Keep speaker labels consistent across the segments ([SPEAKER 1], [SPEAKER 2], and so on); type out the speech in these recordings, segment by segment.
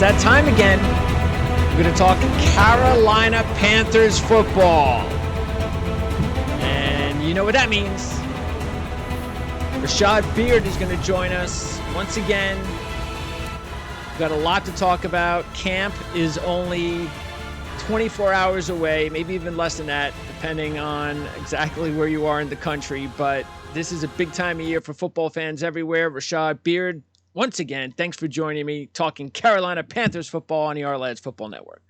[SPEAKER 1] that time again. We're going to talk Carolina Panthers football. And you know what that means. Rashad Beard is going to join us once again. We've got a lot to talk about. Camp is only 24 hours away, maybe even less than that, depending on exactly where you are in the country. But this is a big time of year for football fans everywhere. Rashad Beard, once again, thanks for joining me, talking Carolina Panthers football on the Our Football Network.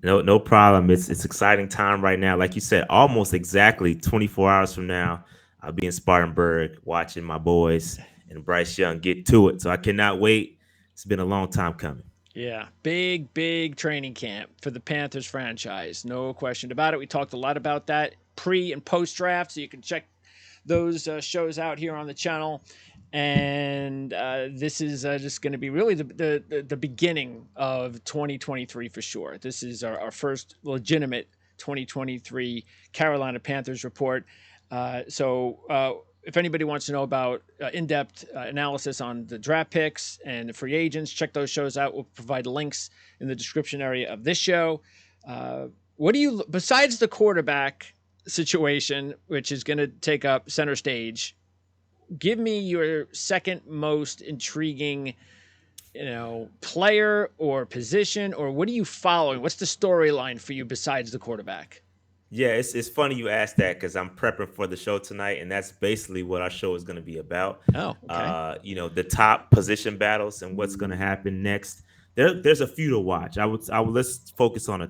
[SPEAKER 2] No problem. It's exciting time right now. Like you said, almost exactly 24 hours from now, I'll be in Spartanburg watching my boys and Bryce Young get to it. So I cannot wait. It's been a long time coming.
[SPEAKER 1] Yeah, big training camp for the Panthers franchise. No question about it. We talked a lot about that pre and post draft, so you can check those shows out here on the channel. And this is just going to be really the beginning of 2023 for sure. This is our first legitimate 2023 Carolina Panthers report. So if anybody wants to know about in-depth analysis on the draft picks and the free agents, check those shows out. We'll provide links in the description area of this show. What do you, besides the quarterback situation, which is going to take up center stage, give me your second most intriguing, player or position, or what are you following? What's the storyline for you besides the quarterback?
[SPEAKER 2] Yeah, it's funny you asked that because I'm prepping for the show tonight, and that's basically what our show is going to be about.
[SPEAKER 1] Oh, okay.
[SPEAKER 2] The top position battles and what's going to happen next. There's a few to watch. I would let's focus on a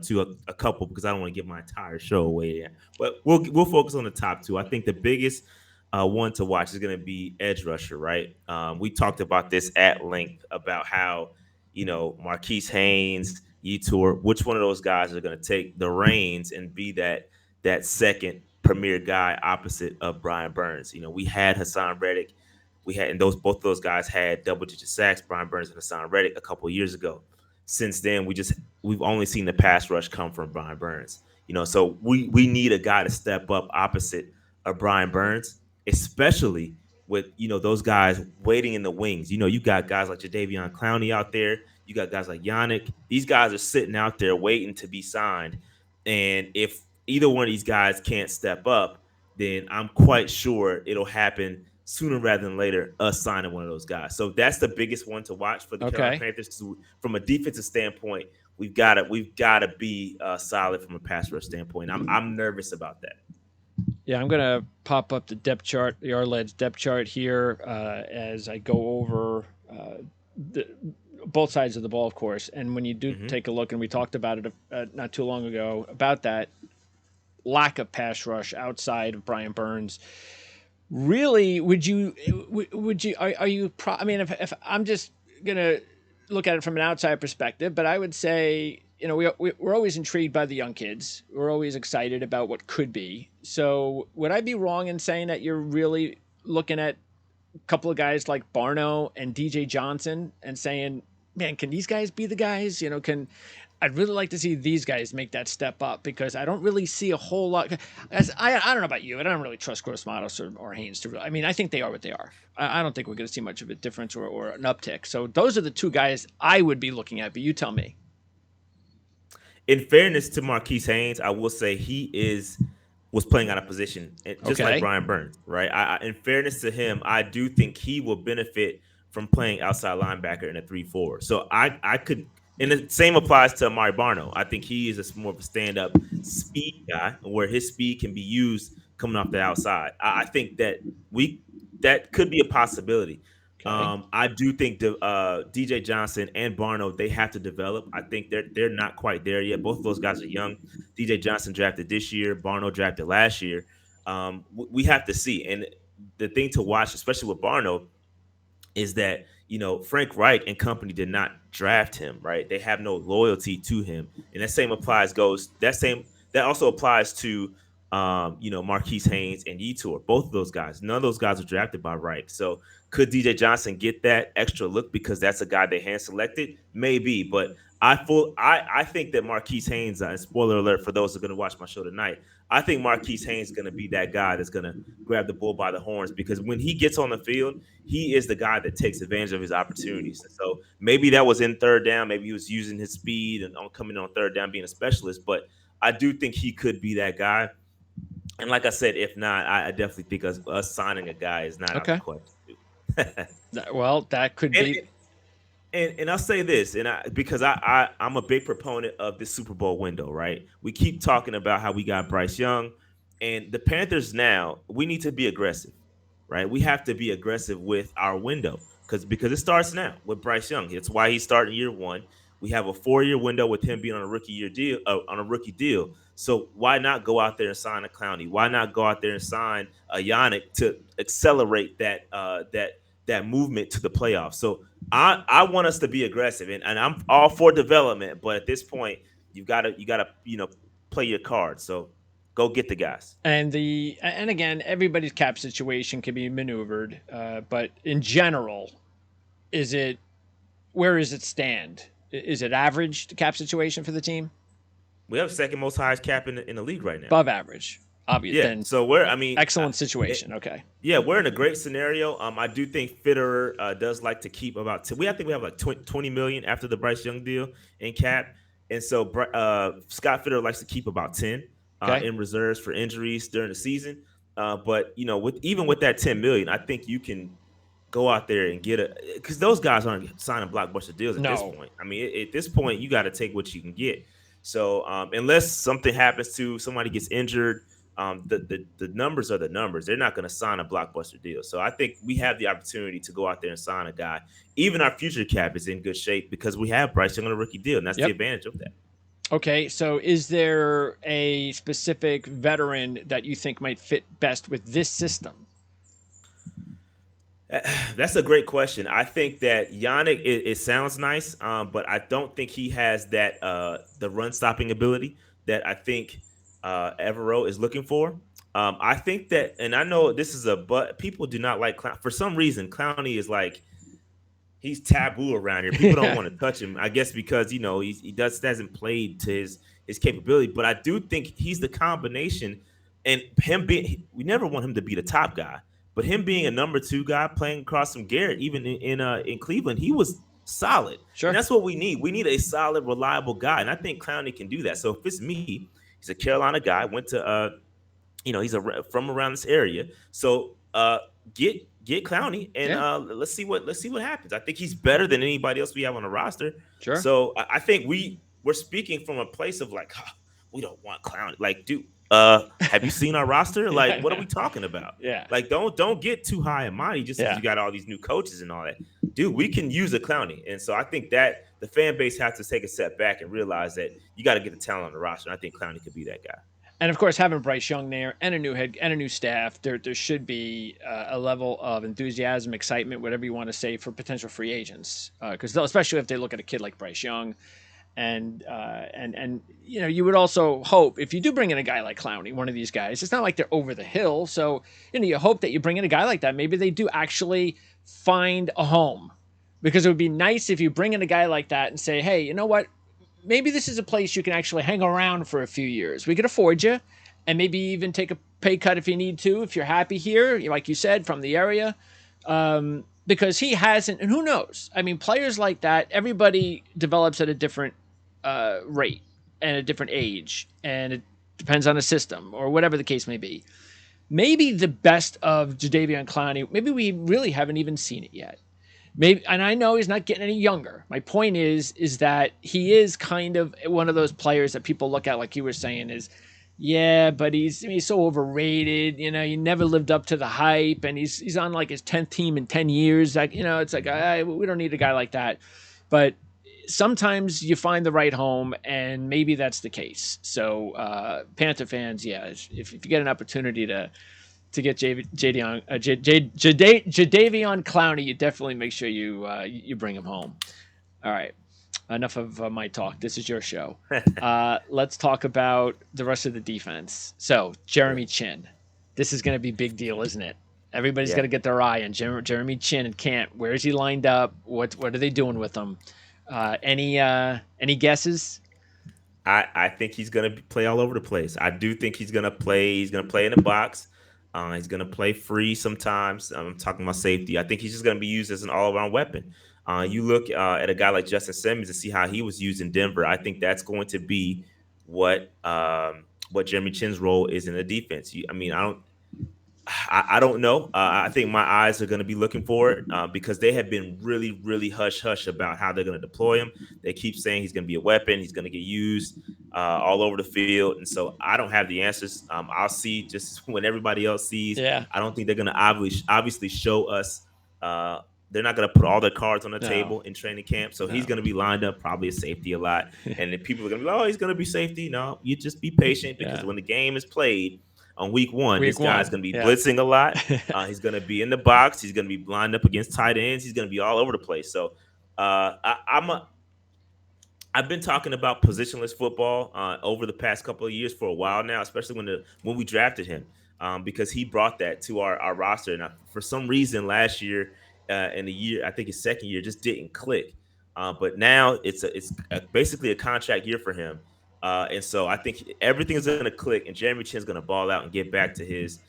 [SPEAKER 2] couple because I don't want to give my entire show away yet. But we'll focus on the top two. I think the biggest one to watch is going to be edge rusher, right? We talked about this at length about how Marquise Haynes, Yetur, which one of those guys are going to take the reins and be that second premier guy opposite of Brian Burns. We had Hassan Reddick. Both of those guys had double-digit sacks, Brian Burns and Hassan Reddick, a couple of years ago. Since then, we've only seen the pass rush come from Brian Burns. So we need a guy to step up opposite of Brian Burns, especially with those guys waiting in the wings. You got guys like Jadeveon Clowney out there. You got guys like Yannick. These guys are sitting out there waiting to be signed. And if either one of these guys can't step up, then I'm quite sure it'll happen sooner rather than later, us signing one of those guys. So that's the biggest one to watch for the Carolina Panthers. From a defensive standpoint, we've got to be solid from a pass rush standpoint. I'm nervous about that.
[SPEAKER 1] Yeah, I'm going to pop up the depth chart, the Arledge depth chart here as I go over both sides of the ball, of course. And when you do take a look, and we talked about it not too long ago, about that lack of pass rush outside of Brian Burns, really, if I'm just going to look at it from an outside perspective, but I would say, we're always intrigued by the young kids. We're always excited about what could be. So would I be wrong in saying that you're really looking at a couple of guys like Barno and DJ Johnson and saying, man, can these guys be the guys? I'd really like to see these guys make that step up, because I don't really see a whole lot. I don't know about you, and I don't really trust Gross Matos or Haynes to. I think they are what they are. I don't think we're going to see much of a difference or an uptick. So those are the two guys I would be looking at. But you tell me.
[SPEAKER 2] In fairness to Marquise Haynes, I will say was playing out of position, just like Brian Burns, right? In fairness to him, I do think he will benefit from playing outside linebacker in a 3-4. So I could, and the same applies to Amari Barno. I think he is more of a stand-up speed guy, where his speed can be used coming off the outside. I think that could be a possibility. Okay. I do think DJ Johnson and Barno, they have to develop. I think they're not quite there yet. Both of those guys are young. DJ Johnson drafted this year. Barno drafted last year. We have to see. And the thing to watch, especially with Barno, is that Frank Reich and company did not draft him. Right? They have no loyalty to him, and that also applies to Marquise Haynes and Yetur. Both of those guys. None of those guys were drafted by Reich. So could DJ Johnson get that extra look because that's a guy they hand selected? Maybe, but I think that Marquise Haynes, and spoiler alert for those who are going to watch my show tonight, I think Marquise Haynes is going to be that guy that's going to grab the bull by the horns, because when he gets on the field, he is the guy that takes advantage of his opportunities. And so maybe that was in third down, maybe he was using his speed and coming on third down being a specialist, but I do think he could be that guy. And like I said, if not, I definitely think us signing a guy is not out the
[SPEAKER 1] Okay.
[SPEAKER 2] question.
[SPEAKER 1] Well, that could
[SPEAKER 2] and,
[SPEAKER 1] be.
[SPEAKER 2] and I'll say this, because I'm a big proponent of this Super Bowl window, right? We keep talking about how we got Bryce Young, and the Panthers now, we need to be aggressive, right? We have to be aggressive with our window because it starts now with Bryce Young. It's why he's starting year one. We have a 4-year window with him being on a rookie deal. So why not go out there and sign a Clowney? Why not go out there and sign a Yannick to accelerate that movement to the playoffs? So I want us to be aggressive, and I'm all for development, but at this point, you gotta play your cards. So go get the guys.
[SPEAKER 1] And again, everybody's cap situation can be maneuvered, but in general, where does it stand? Is it average, the cap situation for the team?
[SPEAKER 2] We have second most highest cap in the league right now.
[SPEAKER 1] Above average, obviously.
[SPEAKER 2] Yeah. So
[SPEAKER 1] excellent situation. Okay.
[SPEAKER 2] Yeah, we're in a great scenario. I do think Fitterer does like to keep about. I think we have like 20 million after the Bryce Young deal in cap, and so Scott Fitterer likes to keep about 10 in reserves for injuries during the season. But with that 10 million, I think you can go out there and because those guys aren't signing blockbuster deals at this point. I mean, at this point, you got to take what you can get. So unless something happens to somebody gets injured, the numbers are the numbers. They're not going to sign a blockbuster deal. So I think we have the opportunity to go out there and sign a guy. Even our future cap is in good shape because we have Bryce Young on a rookie deal, and that's the advantage of that.
[SPEAKER 1] Okay, so is there a specific veteran that you think might fit best with this system?
[SPEAKER 2] That's a great question. I think that Yannick, it sounds nice, but I don't think he has that the run stopping ability that I think Evero is looking for. I think that, and I know this is but people do not like Clowney. For some reason, Clowney is like, he's taboo around here. People don't want to touch him, I guess, because he hasn't played to his capability. But I do think he's the combination, and we never want him to be the top guy. But him being a number 2 guy playing across from Garrett, even in Cleveland, he was solid.
[SPEAKER 1] Sure.
[SPEAKER 2] And that's what we need. We need a solid, reliable guy. And I think Clowney can do that. So if it's me, he's a Carolina guy, went to, he's from around this area. So get Clowney and let's see what happens. I think he's better than anybody else we have on the roster.
[SPEAKER 1] Sure.
[SPEAKER 2] So I think we're speaking from a place of like, we don't want Clowney. Like, dude. Have you seen our roster? Like, what are we talking about?
[SPEAKER 1] Yeah.
[SPEAKER 2] Like, don't get too high and mighty just because you got all these new coaches and all that. Dude, we can use a Clowney. And so I think that the fan base has to take a step back and realize that you got to get the talent on the roster. And I think Clowney could be that guy.
[SPEAKER 1] And of course, having Bryce Young there and a new head and a new staff, there should be a level of enthusiasm, excitement, whatever you want to say, for potential free agents. Because especially if they look at a kid like Bryce Young. And you would also hope if you do bring in a guy like Clowney, one of these guys, it's not like they're over the hill. So, you hope that you bring in a guy like that. Maybe they do actually find a home, because it would be nice if you bring in a guy like that and say, hey, you know what? Maybe this is a place you can actually hang around for a few years. We could afford you, and maybe even take a pay cut if you need to, if you're happy here, like you said, from the area. Because he hasn't, and who knows? I mean, players like that, everybody develops at a different rate and a different age, and it depends on the system or whatever the case may be. Maybe the best of Jadeveon Clowney, maybe we really haven't even seen it yet. Maybe, and I know he's not getting any younger. My point is that he is kind of one of those players that people look at, like you were saying, is, yeah, but he's so overrated. He never lived up to the hype, and he's on like his 10th team in 10 years. Like, it's like, we don't need a guy like that. But sometimes you find the right home, and maybe that's the case. So Panther fans, if you get an opportunity to get Jadeveon Clowney, you definitely make sure you bring him home. All right. Enough of my talk. This is your show. Let's talk about the rest of the defense. So, Jeremy Chin. This is going to be a big deal, isn't it? Everybody's got to get their eye on Jeremy Chin and Cant. Where is he lined up? What are they doing with him? Any guesses?
[SPEAKER 2] I think he's gonna play all over the place. I do think he's gonna play. He's gonna play in the box. He's gonna play free sometimes. I'm talking about safety. I think he's just gonna be used as an all-around weapon. You look at a guy like Justin Simmons and see how he was used in Denver. I think that's going to be what Jeremy Chin's role is in the defense. I mean, I don't know. I think my eyes are going to be looking for it because they have been really, really hush hush about how they're going to deploy him. They keep saying he's going to be a weapon. He's going to get used all over the field. And so I don't have the answers. I'll see just when everybody else sees.
[SPEAKER 1] Yeah.
[SPEAKER 2] I don't think they're going to obviously show us. They're not going to put all their cards on the
[SPEAKER 1] No.
[SPEAKER 2] table in training camp. So he's
[SPEAKER 1] No.
[SPEAKER 2] going to be lined up probably a safety a lot. And then people are going to be like, oh, he's going to be safety. No, you just be patient because
[SPEAKER 1] Yeah.
[SPEAKER 2] when the game is played, on week one, this guy's going to be
[SPEAKER 1] Yeah.
[SPEAKER 2] blitzing a lot. He's going to be in the box. He's going to be lined up against tight ends. He's going to be all over the place. So I've been talking about positionless football over the past couple of years for a while now, especially when we drafted him, because he brought that to our roster. And for some reason, last year and the year, I think his second year, just didn't click. But now it's basically a contract year for him. And so I think everything is going to click, and Jeremy Chin's going to ball out and get back to his.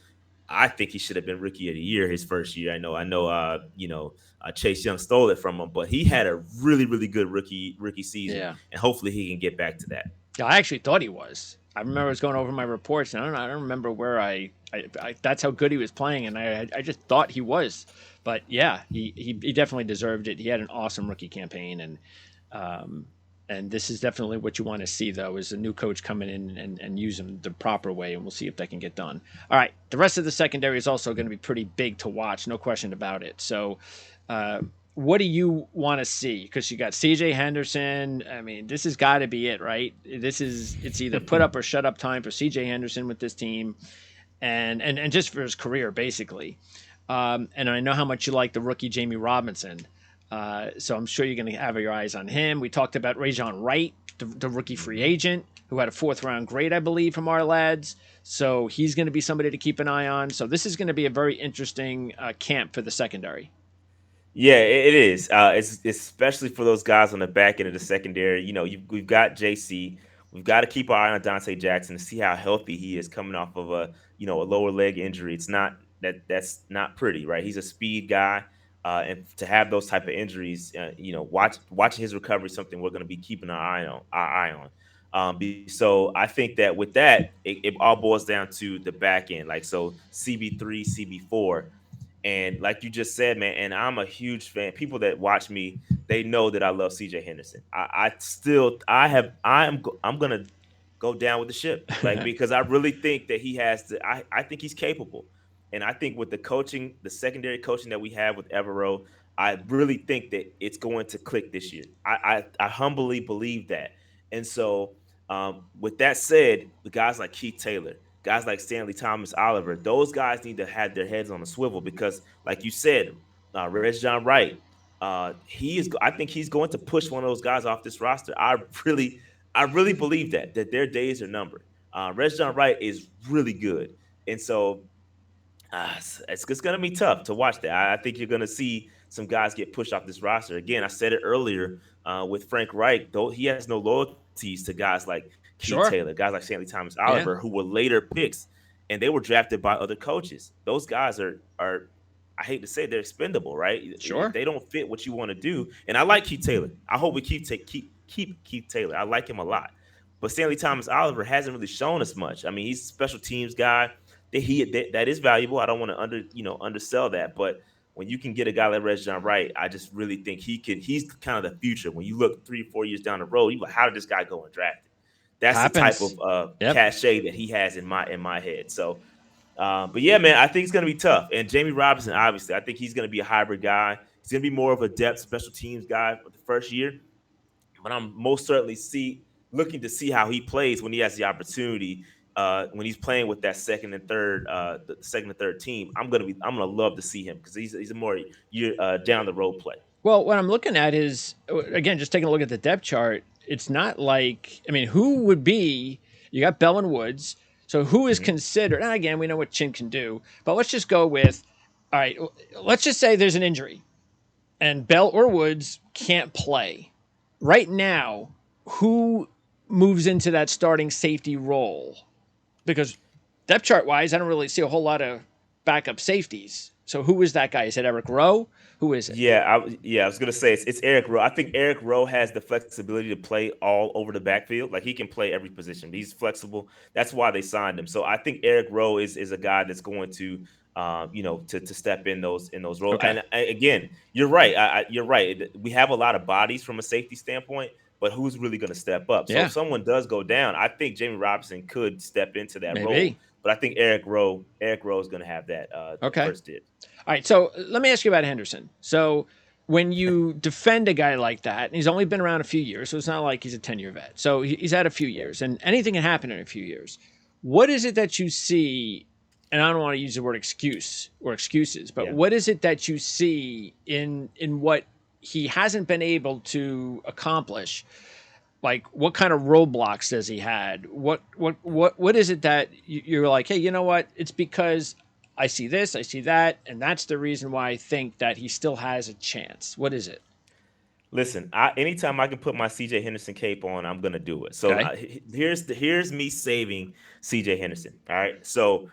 [SPEAKER 2] I think he should have been rookie of the year his first year. I know. Chase Young stole it from him, but he had a really, really good rookie season,
[SPEAKER 1] Yeah.
[SPEAKER 2] and hopefully he can get back to that.
[SPEAKER 1] Yeah, I actually thought he was. I remember I was going over my reports, and I don't remember where I that's how good he was playing, and I just thought he was. But yeah, he definitely deserved it. He had an awesome rookie campaign, and this is definitely what you want to see, though, is a new coach coming in and use him the proper way, and we'll see if that can get done. All right, the rest of the secondary is also going to be pretty big to watch, no question about it. So, what do you want to see? Because you got C.J. Henderson. I mean, this has got to be it, right? It's either put up or shut up time for C.J. Henderson with this team, and just for his career, basically. And I know how much you like the rookie Jamie Robinson. So I'm sure you're going to have your eyes on him. We talked about Rashad Wright, the rookie free agent, who had a 4th-round grade, I believe, from our lads. So he's going to be somebody to keep an eye on. So this is going to be a very interesting camp for the secondary.
[SPEAKER 2] Yeah, it is. It's especially for those guys on the back end of the secondary. We've got JC. We've got to keep our eye on Dante Jackson to see how healthy he is coming off of a lower leg injury. It's not that's not pretty, right? He's a speed guy, and to have those type of injuries, watching his recovery is something we're going to be keeping our eye on. So I think that with that, it all boils down to the back end, like so CB3, CB4. And like you just said, man, and I'm a huge fan. People that watch me, they know that I love CJ Henderson. I'm gonna go down with the ship, like because I really think that he has to. I think he's capable, and I think with the coaching, the secondary coaching that we have with Evero, I really think that it's going to click this year. I humbly believe that, and so with that said, the guys like Keith Taylor, guys like Stanley Thomas Oliver, those guys need to have their heads on a swivel because, like you said, Rashad Wright, I think he's going to push one of those guys off this roster. I really believe that their days are numbered. Rashad Wright is really good, and so it's going to be tough to watch that. I think you're going to see some guys get pushed off this roster. Again, I said it earlier with Frank Reich, though he has no loyalties to guys like Keith
[SPEAKER 1] Sure.
[SPEAKER 2] Taylor, guys like Stanley Thomas Oliver, who were later picks, and they were drafted by other coaches. Those guys are I hate to say they're expendable, right?
[SPEAKER 1] Sure.
[SPEAKER 2] If they don't fit what you want to do. And I like Keith Taylor. I hope we keep Keith Taylor. I like him a lot. But Stanley Thomas Oliver hasn't really shown us much. I mean, he's a special teams guy. That is valuable. I don't want to undersell that, but when you can get a guy like Rashad Wright, I just really think he's kind of the future. When you look 3-4 years down the road, you're like, how did this guy go undrafted? That's the type of cachet that he has in my head. So, but yeah, man, I think it's going to be tough. And Jamie Robinson, obviously, I think he's going to be a hybrid guy. He's going to be more of a depth special teams guy for the first year. But I'm most certainly looking to see how he plays when he has the opportunity. When he's playing with that second and third team, I'm gonna love to see him because he's a more down the road play.
[SPEAKER 1] Well, what I'm looking at is, again, just taking a look at the depth chart. It's not like, I mean, who would be? You got Bell and Woods, so who is considered? And again, we know what Chin can do, but let's just go with, all right. Let's just say there's an injury, and Bell or Woods can't play. right now, who moves into that starting safety role? Because depth chart wise, I don't really see a whole lot of backup safeties. So who is that guy? Is it Eric Rowe? Who is it?
[SPEAKER 2] I was gonna say it's Eric Rowe. I think Eric Rowe has the flexibility to play all over the backfield. Like he can play every position. He's flexible. That's why they signed him. So I think Eric Rowe is a guy that's going to, to step in those roles.
[SPEAKER 1] Okay.
[SPEAKER 2] And again, you're right. You're right. We have a lot of bodies from a safety standpoint, but who's really going to step up? So
[SPEAKER 1] Yeah.
[SPEAKER 2] if someone does go down, I think Jamie Robinson could step into that role.
[SPEAKER 1] Maybe.
[SPEAKER 2] But I think Eric Rowe is going to have that
[SPEAKER 1] Okay.
[SPEAKER 2] first dibs.
[SPEAKER 1] All right. So let me ask you about Henderson. So when you defend a guy like that, and he's only been around a few years, so it's not like he's a 10-year vet. So he's had a few years, and anything can happen in a few years. What is it that you see? And I don't want to use the word excuse or excuses, but
[SPEAKER 2] Yeah.
[SPEAKER 1] what is it that you see in what he hasn't been able to accomplish? Like, what kind of roadblocks does he had? What is it that you're like, hey, you know what? It's because I see this, I see that, and that's the reason why I think that he still has a chance. What is it?
[SPEAKER 2] Listen, anytime I can put my CJ Henderson cape on, I'm gonna do it. So
[SPEAKER 1] Okay.
[SPEAKER 2] here's me saving CJ Henderson. All right. So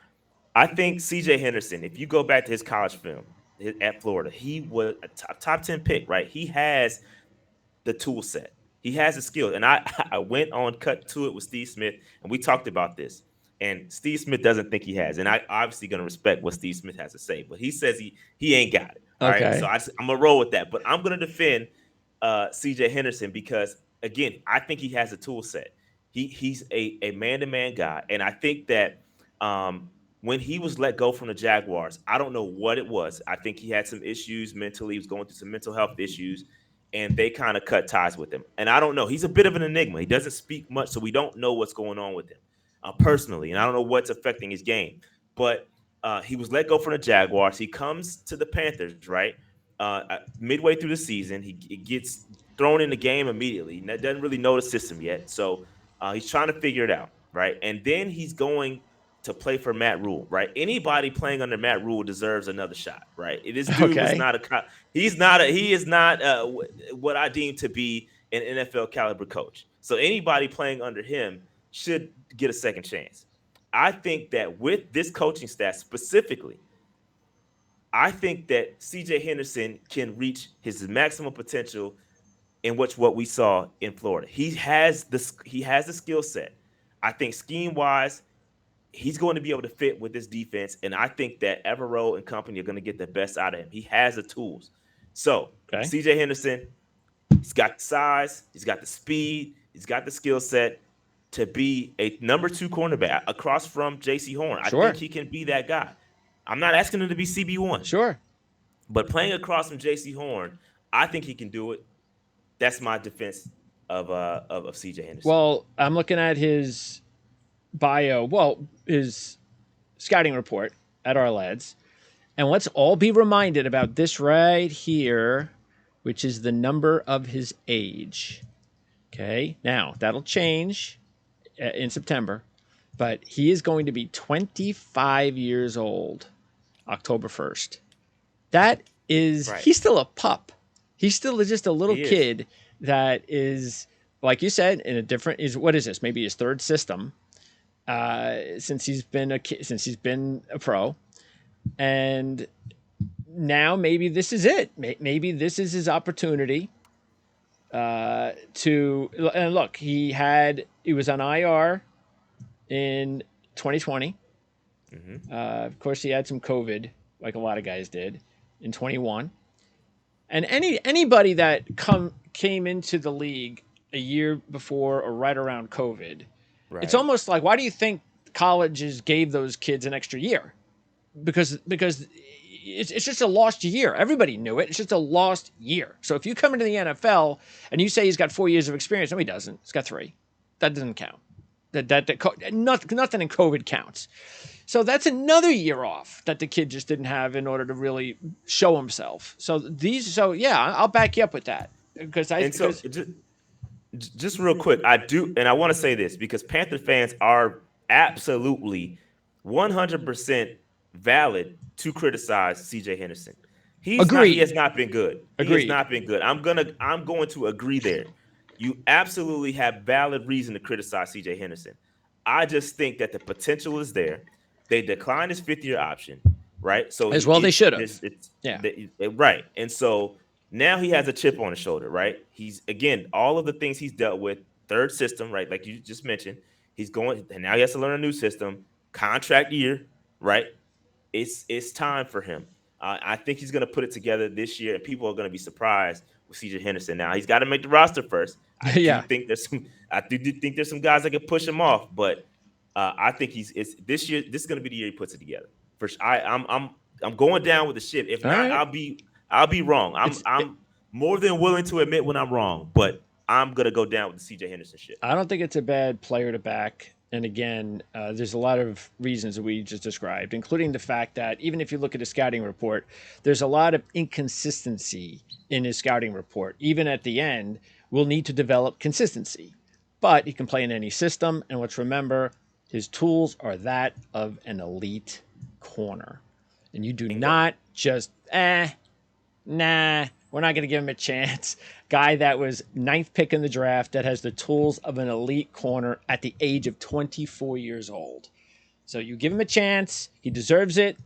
[SPEAKER 2] I think CJ Henderson, if you go back to his college film at Florida, he was a top 10 pick, right? He has the tool set. He has the skill. And I I went on cut to it with Steve Smith, and we talked about this. And Steve Smith doesn't think he has. And I obviously gonna respect what Steve Smith has to say, but he says he ain't got it. All right. So
[SPEAKER 1] Okay.
[SPEAKER 2] I'm gonna roll with that. But I'm gonna defend CJ Henderson because again, I think he has a tool set. He's a man-to-man guy. And I think that when he was let go from the Jaguars, I don't know what it was. I think he had some issues mentally. He was going through some mental health issues, and they kind of cut ties with him. And I don't know. He's a bit of an enigma. He doesn't speak much, so we don't know what's going on with him personally. And I don't know what's affecting his game. But he was let go from the Jaguars. He comes to the Panthers, right? Midway through the season, he gets thrown in the game immediately. Doesn't really know the system yet. So he's trying to figure it out, right? And then he's going to play for Matt Rule, right? Anybody playing under Matt Rule deserves another shot, right? This dude is
[SPEAKER 1] Okay.
[SPEAKER 2] not he is not what I deem to be an NFL caliber coach. So anybody playing under him should get a second chance. I think that with this coaching staff specifically, I think that CJ Henderson can reach his maximum potential in what we saw in Florida. He has the skill set. I think scheme wise, he's going to be able to fit with this defense, and I think that Evero and company are going to get the best out of him. He has the tools. So
[SPEAKER 1] Okay.
[SPEAKER 2] CJ Henderson, he's got the size, he's got the speed, he's got the skill set to be a number 2 cornerback across from J.C. Horn. I
[SPEAKER 1] Sure.
[SPEAKER 2] think he can be that guy. I'm not asking him to be CB1.
[SPEAKER 1] Sure.
[SPEAKER 2] But playing across from J.C. Horn, I think he can do it. That's my defense of C.J. Henderson.
[SPEAKER 1] Well, I'm looking at his bio. Well, his scouting report at our lads, and let's all be reminded about this right here, which is the number of his age. Okay. Now that'll change in September, but he is going to be 25 years old, October 1st. That is,
[SPEAKER 2] Right.
[SPEAKER 1] he's still a pup. He's still just a little
[SPEAKER 2] He is.
[SPEAKER 1] kid that is, like you said, in a different, what is this? Maybe his third system since he's been a pro. And now maybe this is it. Maybe this is his opportunity to, and look, he was on IR in 2020.
[SPEAKER 2] Mm-hmm.
[SPEAKER 1] Of course, he had some COVID, like a lot of guys did, in 21. And anybody that came into the league a year before or right around COVID,
[SPEAKER 2] Right.
[SPEAKER 1] it's almost like, why do you think colleges gave those kids an extra year? Because it's just a lost year. Everybody knew it. It's just a lost year. So if you come into the NFL and you say he's got 4 years of experience, no, he doesn't. He's got 3. That doesn't count. Nothing in COVID counts. So that's another year off that the kid just didn't have in order to really show himself. So yeah, I'll back you up with that because
[SPEAKER 2] just real quick, I do, and I want to say this because Panther fans are absolutely 100% valid to criticize CJ Henderson. He has not been good. He has
[SPEAKER 1] Agreed.
[SPEAKER 2] not been good. I'm going to agree there. you absolutely have valid reason to criticize CJ Henderson. I just think that the potential is there. They declined his 5th-year option, right? So
[SPEAKER 1] As well, they should have.
[SPEAKER 2] it's
[SPEAKER 1] Yeah.
[SPEAKER 2] right. And so now he has a chip on his shoulder, right? He's again all of the things he's dealt with, third system, right? Like you just mentioned, he's going and now he has to learn a new system, contract year, right? It's time for him. I think he's going to put it together this year, and people are going to be surprised with CJ Henderson. Now he's got to make the roster first.
[SPEAKER 1] Yeah.
[SPEAKER 2] I do think there's some guys that can push him off, but I think it's this year. This is going to be the year he puts it together. For sure. I'm going down with the ship. If
[SPEAKER 1] All
[SPEAKER 2] not,
[SPEAKER 1] right.
[SPEAKER 2] I'll be wrong.
[SPEAKER 1] It,
[SPEAKER 2] I'm more than willing to admit when I'm wrong, but I'm gonna go down with the CJ Henderson ship.
[SPEAKER 1] I don't think it's a bad player to back. And again, there's a lot of reasons that we just described, including the fact that even if you look at his scouting report, there's a lot of inconsistency in his scouting report. Even at the end, we'll need to develop consistency. But he can play in any system. And let's remember, his tools are that of an elite corner. And you do not just, nah, we're not going to give him a chance. Guy that was 9th pick in the draft that has the tools of an elite corner at the age of 24 years old. So you give him a chance. He deserves it.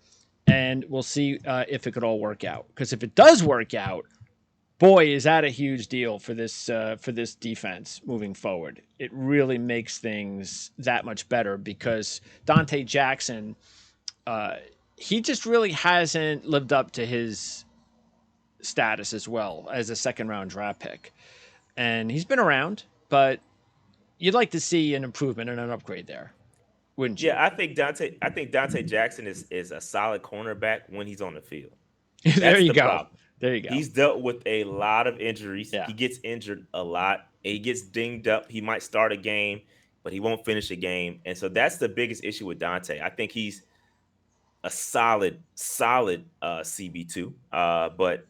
[SPEAKER 1] And we'll see if it could all work out. Because if it does work out, boy, is that a huge deal for this defense moving forward. It really makes things that much better because Dante Jackson, he just really hasn't lived up to his status as well as a 2nd-round draft pick. And he's been around, but you'd like to see an improvement and an upgrade there, wouldn't you?
[SPEAKER 2] Yeah, I think Dante Jackson is a solid cornerback when he's on the field.
[SPEAKER 1] There
[SPEAKER 2] That's
[SPEAKER 1] you
[SPEAKER 2] the
[SPEAKER 1] go.
[SPEAKER 2] problem.
[SPEAKER 1] There you go.
[SPEAKER 2] He's dealt with a lot of injuries.
[SPEAKER 1] Yeah.
[SPEAKER 2] He gets injured a lot. He gets dinged up. He might start a game, but he won't finish a game. And so that's the biggest issue with Dante. I think he's a solid CB2. But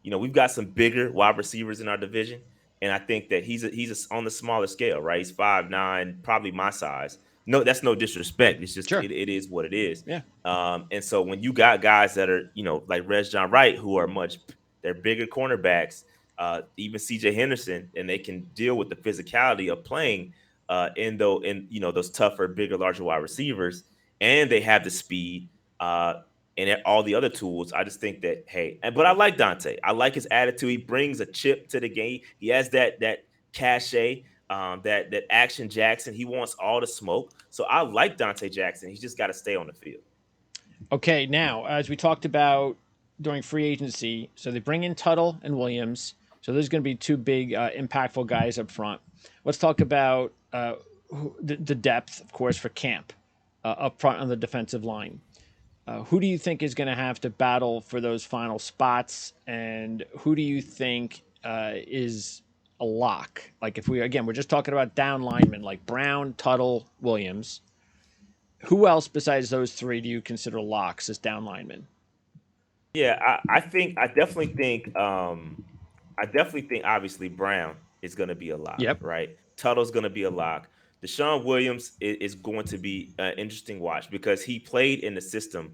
[SPEAKER 2] we've got some bigger wide receivers in our division, and I think that he's on the smaller scale, right? He's 5'9", probably my size. No, that's no disrespect. It's just
[SPEAKER 1] Sure.
[SPEAKER 2] it is what it is.
[SPEAKER 1] Yeah.
[SPEAKER 2] And so when you got guys that are like Rashad Wright who are they're bigger cornerbacks, even CJ Henderson, and they can deal with the physicality of playing in those tougher, bigger, larger wide receivers, and they have the speed. And all the other tools, I just think that but I like Dante. I like his attitude. He brings a chip to the game. He has that cachet, that action Jackson. He wants all the smoke. So I like Dante Jackson. He's just got to stay on the field.
[SPEAKER 1] Okay, now as we talked about during free agency, so they bring in Tuttle and Williams. So there's going to be 2 big, impactful guys up front. Let's talk about the depth, of course, for Camp up front on the defensive line. Who do you think is going to have to battle for those final spots, and who do you think is a lock? Like we're just talking about down linemen like Brown, Tuttle, Williams. Who else besides those 3 do you consider locks as down linemen?
[SPEAKER 2] Yeah, I definitely think obviously Brown is going to be a lock,
[SPEAKER 1] Yep.
[SPEAKER 2] right? Tuttle's going to be a lock. Deshaun Williams is going to be an interesting watch because he played in the system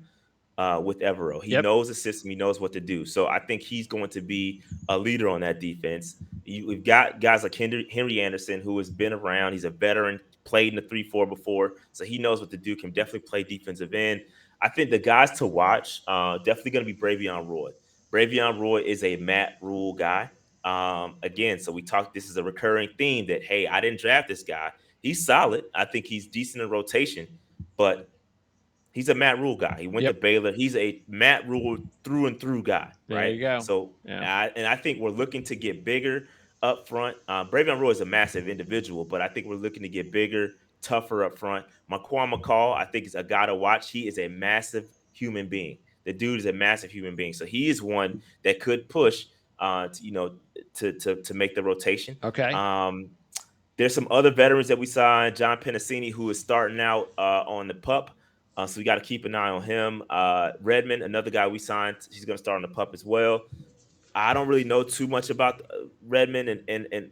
[SPEAKER 2] with Evero. He knows the system. He knows what to do. So I think he's going to be a leader on that defense. We've got guys like Henry Anderson, who has been around. He's a veteran, played in the 3-4 before, so he knows what to do, can definitely play defensive end. I think the guys to watch, definitely going to be Bravion Roy. Bravion Roy is a Matt Rule guy. Again, so this is a recurring theme that, hey, I didn't draft this guy. He's solid. I think he's decent in rotation, but he's a Matt Rule guy. He went to Baylor. He's a Matt Rule through and through guy, right?
[SPEAKER 1] There you go.
[SPEAKER 2] So, I think we're looking to get bigger up front. Bravion Roy is a massive individual, but I think we're looking to get bigger, tougher up front. Marquand McCall, I think, is a guy to watch. He is a massive human being. The dude is a massive human being. So he is one that could push, to make the rotation.
[SPEAKER 1] Okay.
[SPEAKER 2] There's some other veterans that we signed. John Penasini, who is starting out on the PUP. So we got to keep an eye on him. Redmond, another guy we signed. He's going to start on the PUP as well. I don't really know too much about Redmond and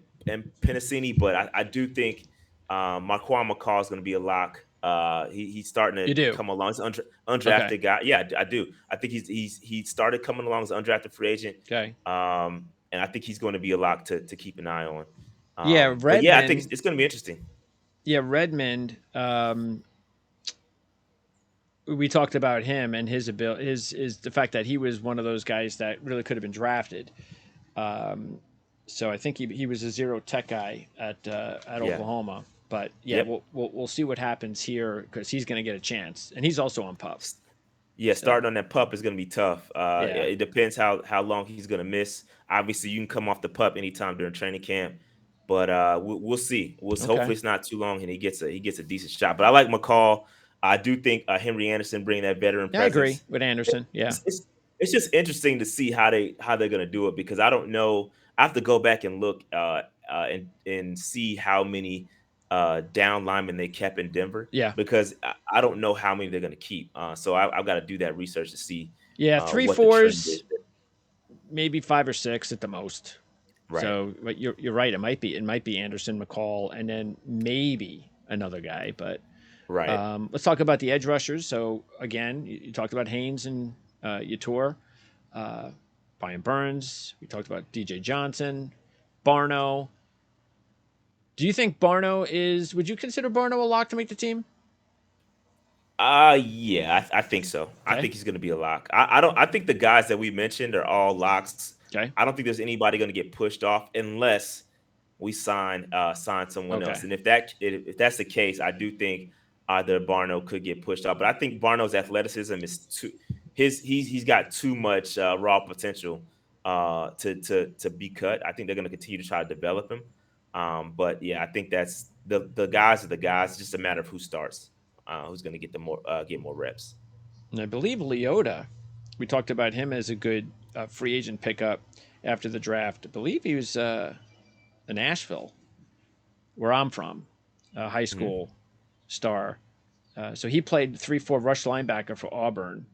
[SPEAKER 2] Penasini, but I do think Marquand McCall is going to be a lock. He's starting to come along. He's an undrafted guy. Yeah, I do. I think he started coming along as an undrafted free agent.
[SPEAKER 1] Okay.
[SPEAKER 2] and I think he's going to be a lock to keep an eye on.
[SPEAKER 1] Yeah,
[SPEAKER 2] But yeah, I think
[SPEAKER 1] Redmond.
[SPEAKER 2] it's going to be interesting.
[SPEAKER 1] Yeah, Redmond. We talked about him and his ability, his the fact that he was one of those guys that really could have been drafted. Um, so I think he was a zero tech guy at
[SPEAKER 2] Yeah.
[SPEAKER 1] Oklahoma. But yeah,
[SPEAKER 2] Yep.
[SPEAKER 1] we'll see what happens here because he's going to get a chance, and he's also on pup.
[SPEAKER 2] Yeah,
[SPEAKER 1] So
[SPEAKER 2] starting on that pup is going to be tough.
[SPEAKER 1] yeah,
[SPEAKER 2] It depends how long he's going to miss. Obviously, you can come off the pup anytime during training camp, but we'll see.
[SPEAKER 1] okay,
[SPEAKER 2] Hopefully it's not too long and he gets a decent shot. But I like McCall. I do think Henry Anderson bringing that veteran
[SPEAKER 1] yeah, I agree
[SPEAKER 2] presence.
[SPEAKER 1] with Anderson. Yeah,
[SPEAKER 2] It's just interesting to see how they're going to do it because I don't know. I have to go back and look and see how many down linemen they kept in Denver
[SPEAKER 1] yeah,
[SPEAKER 2] because I don't know how many they're going to keep. So I've got to do that research to see
[SPEAKER 1] yeah. Three
[SPEAKER 2] what the trend is.
[SPEAKER 1] fours, maybe 5 or 6 at the most.
[SPEAKER 2] Right,
[SPEAKER 1] So, but you're right. It might be Anderson, McCall, and then maybe another guy. But
[SPEAKER 2] right.
[SPEAKER 1] let's talk about the edge rushers. So again, you talked about Haynes and Yator, uh, Brian Burns. We talked about DJ Johnson, Barno. Do you think Barno is? Would you consider Barno a lock to make the team?
[SPEAKER 2] Yeah, I think so. I
[SPEAKER 1] Okay.
[SPEAKER 2] think he's going to be a lock. I don't. I think the guys that we mentioned are all locks.
[SPEAKER 1] Okay.
[SPEAKER 2] I don't think there's anybody going to get pushed off unless we sign someone else.
[SPEAKER 1] Okay.
[SPEAKER 2] And if that's the case, I do think either Barno could get pushed off. But I think Barno's athleticism is too he's got too much raw potential to be cut. I think they're going to continue to try to develop him. But yeah, I think that's the guys are the guys. It's just a matter of who starts, who's going to get more reps.
[SPEAKER 1] And I believe Leota. We talked about him as a good free agent pickup after the draft. I believe he was in Nashville, where I'm from, a high
[SPEAKER 2] Mhm.
[SPEAKER 1] school star. So he played 3-4 rush linebacker for Auburn,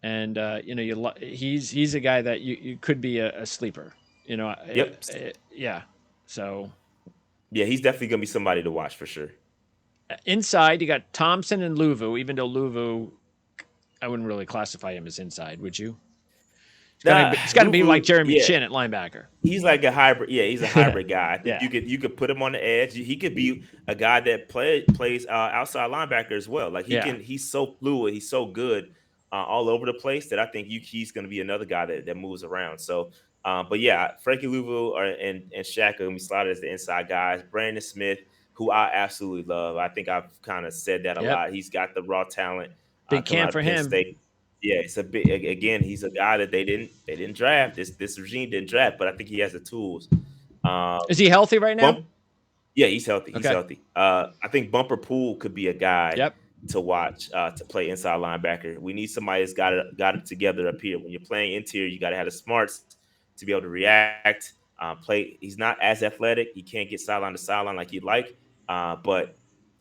[SPEAKER 1] and he's a guy that you could be a sleeper.
[SPEAKER 2] Yep.
[SPEAKER 1] Yeah. So
[SPEAKER 2] Yeah, he's definitely going to be somebody to watch for sure.
[SPEAKER 1] inside you got Thompson and Luvu. Even though Luvu, I wouldn't really classify him as inside, would you? It's got to be like
[SPEAKER 2] Luvu,
[SPEAKER 1] Jeremy
[SPEAKER 2] yeah,
[SPEAKER 1] Chin at linebacker.
[SPEAKER 2] he's like a hybrid. Yeah, he's a hybrid guy. I think
[SPEAKER 1] Yeah.
[SPEAKER 2] you could put him on the edge. He could be a guy that plays outside linebacker as well. Like he
[SPEAKER 1] Yeah.
[SPEAKER 2] can. He's so fluid. He's so good all over the place that I think he's going to be another guy that moves around. So, but yeah, Frankie Louvu and Shaq are going to be slotted as the inside guys. Brandon Smith, who I absolutely love. I think I've kind of said that a
[SPEAKER 1] Yep.
[SPEAKER 2] lot. He's got the raw talent
[SPEAKER 1] Big
[SPEAKER 2] coming
[SPEAKER 1] camp
[SPEAKER 2] out
[SPEAKER 1] for
[SPEAKER 2] of Penn
[SPEAKER 1] him.
[SPEAKER 2] State. Yeah, it's a big again. He's a guy that they didn't draft. This regime didn't draft, but I think he has the tools. Um,
[SPEAKER 1] Is he healthy right now?
[SPEAKER 2] Bump, yeah, he's healthy. He's
[SPEAKER 1] Okay.
[SPEAKER 2] healthy. I think Bumper Pool could be a guy
[SPEAKER 1] Yep.
[SPEAKER 2] to watch to play inside linebacker. We need somebody that's got it together up here. When you're playing interior, you got to have the smarts to be able to react. Play. He's not as athletic. He can't get sideline to sideline like you'd like. But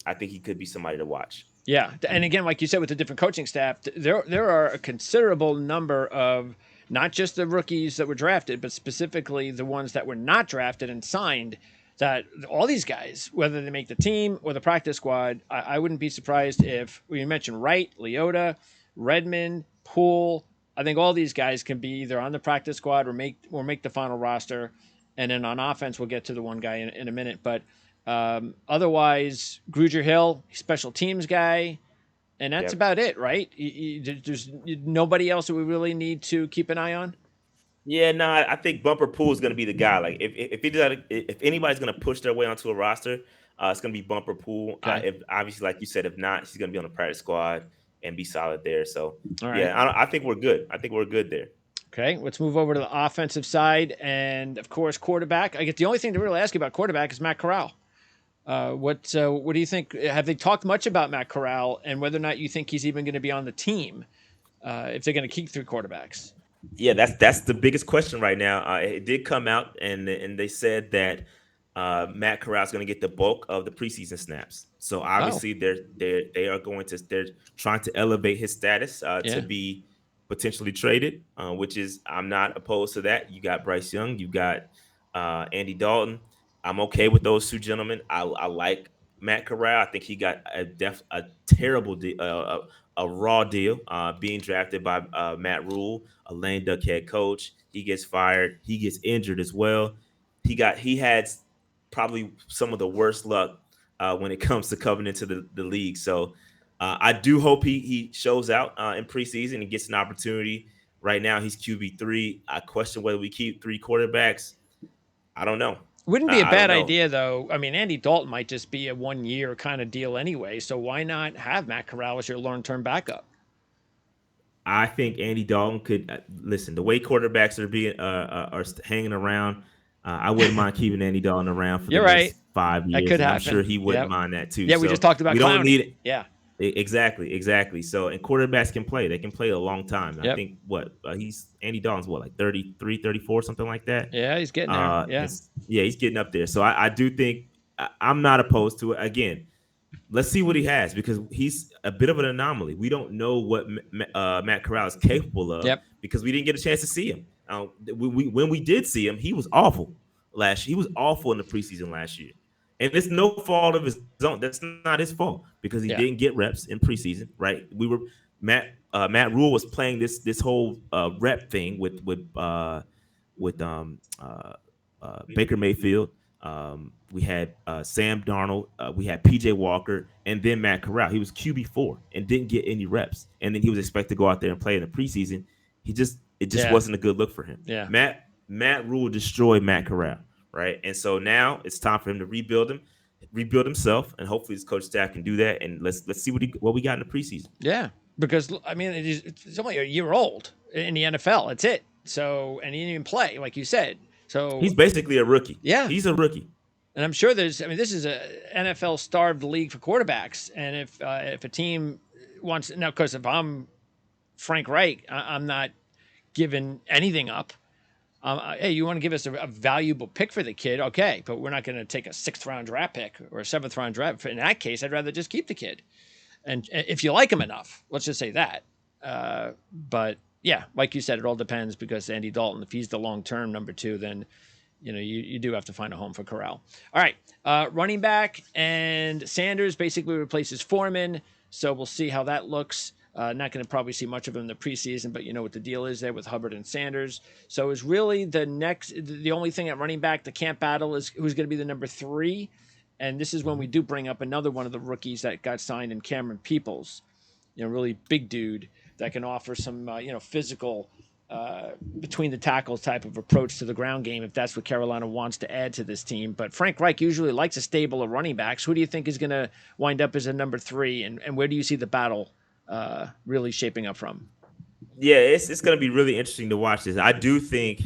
[SPEAKER 2] I think he could be somebody to watch.
[SPEAKER 1] Yeah, and again, like you said, with the different coaching staff, there are a considerable number of not just the rookies that were drafted, but specifically the ones that were not drafted and signed. That all these guys, whether they make the team or the practice squad, I wouldn't be surprised if we mentioned Wright, Leota, Redmond, Poole. I think all these guys can be either on the practice squad or make the final roster. And then on offense, we'll get to the one guy in a minute, but otherwise, Grugier Hill, special teams guy, and that's
[SPEAKER 2] Yep.
[SPEAKER 1] about it, right? There's nobody else that we really need to keep an eye on.
[SPEAKER 2] Yeah, no, I think Bumper Pool is going to be the guy. Like if anybody's going to push their way onto a roster, it's going to be Bumper Pool.
[SPEAKER 1] Okay.
[SPEAKER 2] If obviously, like you said, if not, he's going to be on the practice squad and be solid there. So
[SPEAKER 1] All right.
[SPEAKER 2] yeah, I think we're good. I think we're good there.
[SPEAKER 1] Okay. Let's move over to the offensive side, and of course, quarterback. I get the only thing to really ask you about quarterback is Matt Corral. What do you think? Have they talked much about Matt Corral and whether or not you think he's even going to be on the team if they're going to keep 3 quarterbacks?
[SPEAKER 2] Yeah, that's the biggest question right now. It did come out, and they said that Matt Corral is going to get the bulk of the preseason snaps. So
[SPEAKER 1] Oh,
[SPEAKER 2] obviously they're trying to elevate his status to
[SPEAKER 1] yeah.
[SPEAKER 2] be potentially traded, which is I'm not opposed to that. You got Bryce Young, you got Andy Dalton. I'm okay with those two gentlemen. I like Matt Corral, I think he got a terrible a raw deal, being drafted by Matt Rule, a lame duck head coach. He gets fired. He gets injured as well. He had probably some of the worst luck when it comes to coming into the league. So I do hope he shows out in preseason and gets an opportunity. Right now, he's QB3. I question whether we keep three quarterbacks. I don't know.
[SPEAKER 1] Wouldn't be a
[SPEAKER 2] I don't
[SPEAKER 1] bad
[SPEAKER 2] know.
[SPEAKER 1] idea, though. I mean, Andy Dalton might just be a 1 year kind of deal anyway. So why not have Matt Corral as your long-term backup?
[SPEAKER 2] I think Andy Dalton could listen. The way quarterbacks are being are hanging around, I wouldn't mind keeping Andy Dalton around for the
[SPEAKER 1] You're right.
[SPEAKER 2] next 5
[SPEAKER 1] That
[SPEAKER 2] years,
[SPEAKER 1] could
[SPEAKER 2] and I'm
[SPEAKER 1] happen.
[SPEAKER 2] sure he wouldn't
[SPEAKER 1] Yep.
[SPEAKER 2] mind that too.
[SPEAKER 1] Yeah, we just
[SPEAKER 2] So
[SPEAKER 1] talked about
[SPEAKER 2] we don't
[SPEAKER 1] Clowney.
[SPEAKER 2] need it.
[SPEAKER 1] Yeah.
[SPEAKER 2] Exactly. So, and quarterbacks can play. They can play a long time. I
[SPEAKER 1] Yep.
[SPEAKER 2] think he's Andy Dalton's what, like 33, 34, something like that.
[SPEAKER 1] Yeah, he's getting there. Yeah.
[SPEAKER 2] Yeah, he's getting up there. So I do think I'm not opposed to it. Again, let's see what he has because he's a bit of an anomaly. We don't know what Matt Corral is capable of
[SPEAKER 1] Yep.
[SPEAKER 2] because we didn't get a chance to see him. When we did see him, he was awful last year. He was awful in the preseason last year. And it's no fault of his own. That's not his fault because he didn't get reps in preseason, right? Matt Rule was playing this whole rep thing with Baker Mayfield. We had Sam Darnold. We had PJ Walker, and then Matt Corral. He was QB4 and didn't get any reps, and then he was expected to go out there and play in the preseason. It just wasn't a good look for him.
[SPEAKER 1] Yeah.
[SPEAKER 2] Matt Rule destroyed Matt Corral, right? And so now it's time for him to rebuild himself, and hopefully his coach staff can do that. And let's see what we got in the preseason.
[SPEAKER 1] Yeah, because I mean it's only a year old in the NFL. That's it. So and he didn't even play, like you said. So
[SPEAKER 2] he's basically a rookie.
[SPEAKER 1] Yeah,
[SPEAKER 2] he's a rookie.
[SPEAKER 1] And I'm sure this is a NFL starved league for quarterbacks. And if a team wants now, because if I'm Frank Reich, I'm not giving anything up. Hey, you want to give us a valuable pick for the kid? Okay, but we're not going to take a 6th-round draft pick or a 7th-round draft. In that case, I'd rather just keep the kid. And if you like him enough, let's just say that. But yeah, like you said, it all depends because Andy Dalton, if he's the long-term number 2, then you do have to find a home for Corral. All right, running back and Sanders basically replaces Foreman, so we'll see how that looks. Not going to probably see much of him in the preseason, but you know what the deal is there with Hubbard and Sanders. So is really the only thing at running back, the camp battle is who's going to be the number 3. And this is when we do bring up another one of the rookies that got signed in Cameron Peoples, really big dude that can offer some, physical between the tackles type of approach to the ground game if that's what Carolina wants to add to this team. But Frank Reich usually likes a stable of running backs. Who do you think is going to wind up as a number 3, and where do you see the battle really shaping up from?
[SPEAKER 2] Yeah, it's going to be really interesting to watch this. I do think